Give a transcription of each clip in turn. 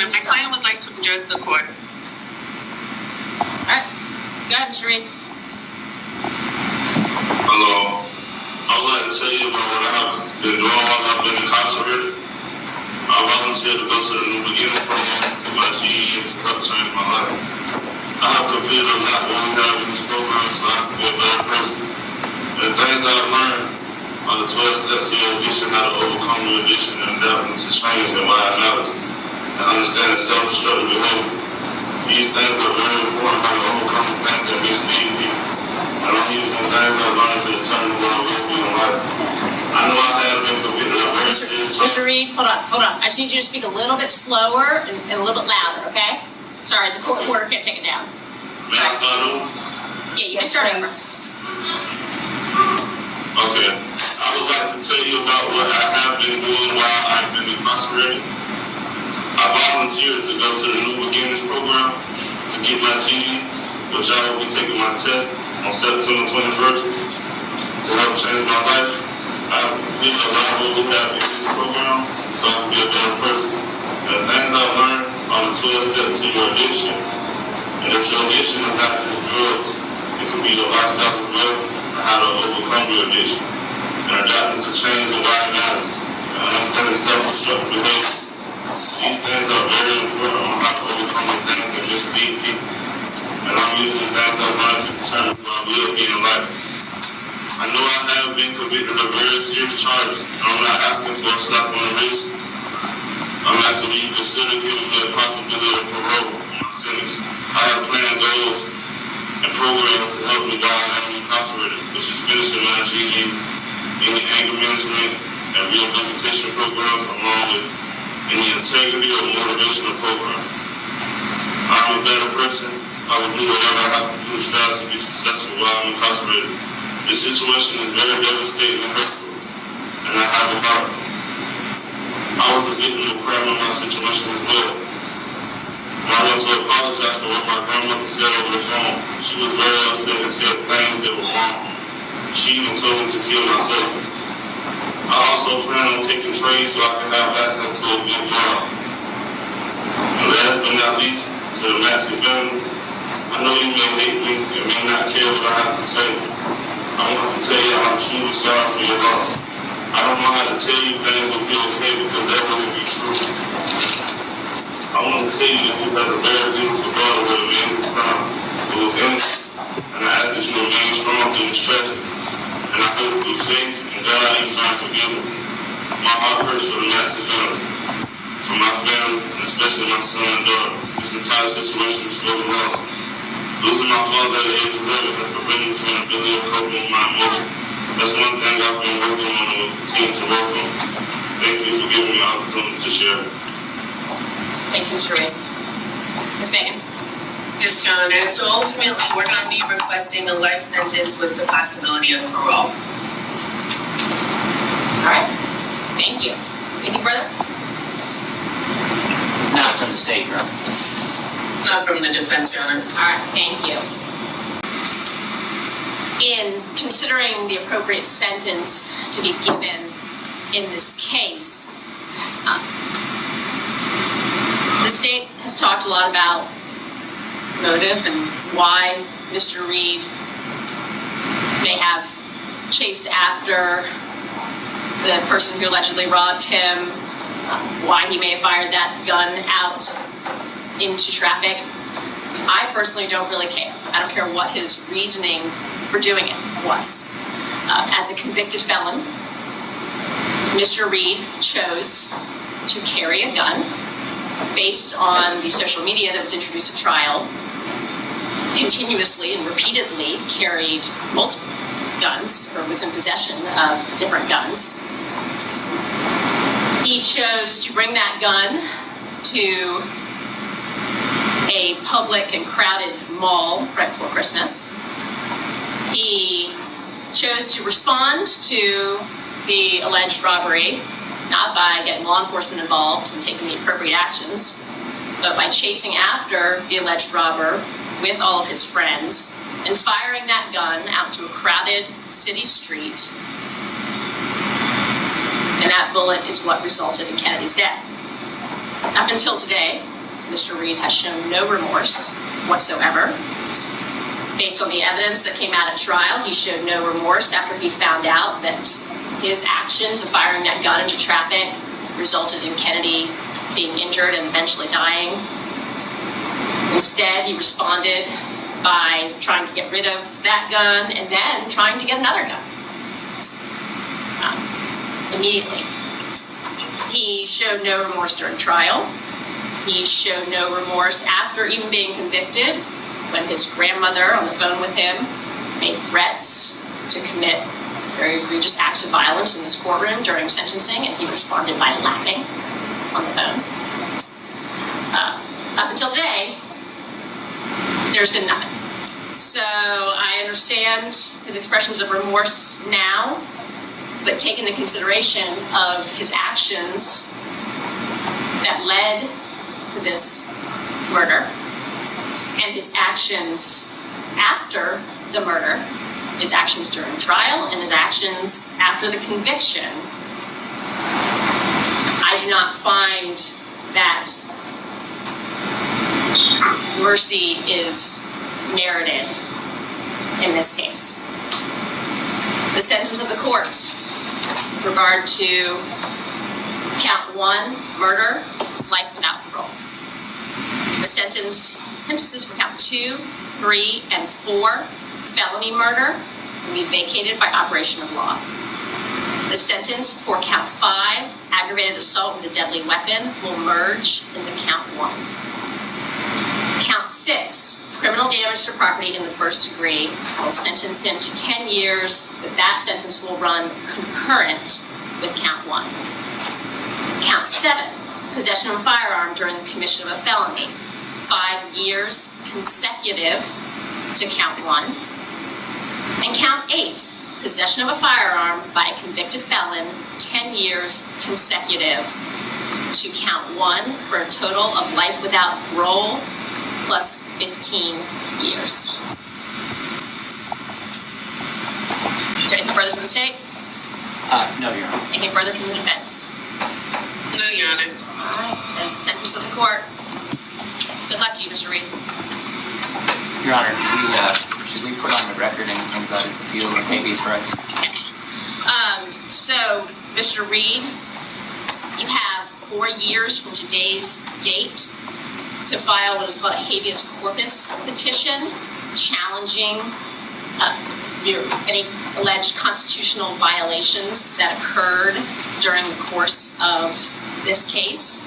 Honor, my client would like to address the court. All right. Go ahead, Mr. Reed. Hello. I would like to tell you about what I've been doing while I've been incarcerated. I volunteered to go to the New Beginnings program with my GED to help change my life. I have completed a lot what we have in this program so I can be a better person. And the things I've learned are the 12 steps to your addiction, how to overcome your addiction and adapting to change and why it matters. And understanding self-destructive behavior. These things are very important how to overcome the things that mislead people. And I'm using the things I've learned to determine what I will be in life. I know I have been convicted of very serious. Mr. Reed, hold on. I just need you to speak a little bit slower and a little bit louder, okay? Sorry, the court order can't take it down. May I start over? Yeah, you can start over. Okay. I would like to tell you about what I have been doing while I've been incarcerated. I volunteered to go to the New Beginnings program to get my GED, which I will be taking my test on September 21st to help change my life. I have completed a lot of what we have in this program so I can be a better person. And the things I've learned are the 12 steps to your addiction. And if your addiction is not to drugs, it could be the lifestyle as well, and how to overcome your addiction. And adapting to change and why it matters. And understanding self-destructive behavior. These things are very important on how to overcome the things that just lead people. And I'm using the things I've learned to determine who I will be in life. I know I have been convicted of very serious charges. I'm not asking for a slap on the wrist. I'm asking you to consider giving me a possibility of parole on my sentence. I have planned goals and programs to help me while I am incarcerated, which is finishing my GED, any anger management and rehabilitation programs, along with any integrity or motivational program. I'm a better person. I will do whatever I have to do to strive to be successful while I'm incarcerated. This situation is very devastating and hurtful, and I have a heart. I was a victim of crime in my situation as well. When I went to apologize for what my grandmother said over the phone, she was very upset and said things that were wrong. She even told me to kill myself. I also plan on taking trade so I can have access to a good job. And last but not least, to the Maxey family, I know you may hate me and may not care what I have to say. I want to tell you I'm truly sorry for your loss. I don't know how to tell you things will be okay because that wouldn't be true. I want to tell you that you have a very beautiful daughter with an amazing smile who is innocent, and I ask that you remain strong through this tragedy. And I hope you're safe and God you find forgiveness. My heart hurts for the Maxey family, for my family, and especially my son and daughter. This entire situation is really lost. Losing my father at the age of 11 has prevented me from the ability of coping with my emotions. That's one thing I've been working on and will continue to work on. Thank you for giving me the opportunity to share. Thank you, Mr. Reed. Ms. Megan. Yes, Your Honor. So ultimately, we're going to be requesting a life sentence with the possibility of parole. All right. Thank you. Anything further? Not from the state, Your Honor. Not from the defense, Your Honor. All right. Thank you. In considering the appropriate sentence to be given in this case, the state has talked a lot about motive and why Mr. Reed may have chased after the person who allegedly robbed him, why he may have fired that gun out into traffic. I personally don't really care. I don't care what his reasoning for doing it was. As a convicted felon, Mr. Reed chose to carry a gun based on the social media that was introduced at trial, continuously and repeatedly carried multiple guns or was in possession of different guns. He chose to bring that gun to a public and crowded mall right before Christmas. He chose to respond to the alleged robbery, not by getting law enforcement involved and taking the appropriate actions, but by chasing after the alleged robber with all of his friends and firing that gun out to a crowded city street. And that bullet is what resulted in Kennedy's death. Up until today, Mr. Reed has shown no remorse whatsoever. Based on the evidence that came out at trial, he showed no remorse after he found out that his actions of firing that gun into traffic resulted in Kennedy being injured and eventually dying. Instead, he responded by trying to get rid of that gun and then trying to get another gun immediately. He showed no remorse during trial. He showed no remorse after even being convicted, when his grandmother on the phone with him made threats to commit very egregious acts of violence in this courtroom during sentencing, and he responded by laughing on the phone. Up until today, there's been nothing. So I understand his expressions of remorse now, but take into consideration of his actions that led to this murder and his actions after the murder, his actions during trial and his actions after the conviction, I do not find that mercy is merited in this case. The sentence of the court with regard to count 1, murder, is life without parole. The sentences for count 2, 3, and 4, felony murder, will be vacated by operation of law. The sentence for count 5, aggravated assault with a deadly weapon, will merge into count 1. Count 6, criminal damage to property in the first degree, will sentence him to 10 years, but that sentence will run concurrent with count 1. Count 7, possession of a firearm during the commission of a felony, 5 years consecutive to count 1. And count 8, possession of a firearm by a convicted felon, 10 years consecutive to count 1, for a total of life without parole plus 15 years. Is there anything further from the state? No, Your Honor. Anything further from the defense? No, Your Honor. All right, there's the sentence of the court. Good luck to you, Mr. Reed. Your Honor, should we put on the record anything about his appeal of habeas rights? So, Mr. Reed, you have 4 years from today's date to file what is called a habeas corpus petition challenging any alleged constitutional violations that occurred during the course of this case.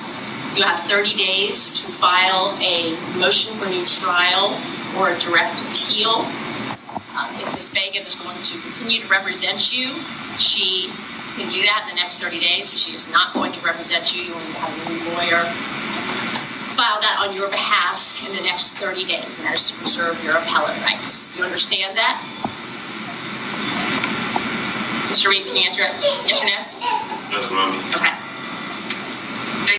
You have 30 days to file a motion for new trial or a direct appeal. If Ms. Fagan is going to continue to represent you, she can do that in the next 30 days. If she is not going to represent you, you will need to have a new lawyer file that on your behalf in the next 30 days, and that is to preserve your appellate rights. Do you understand that? Mr. Reed, can you answer it? Yes or no? Yes, ma'am. Okay.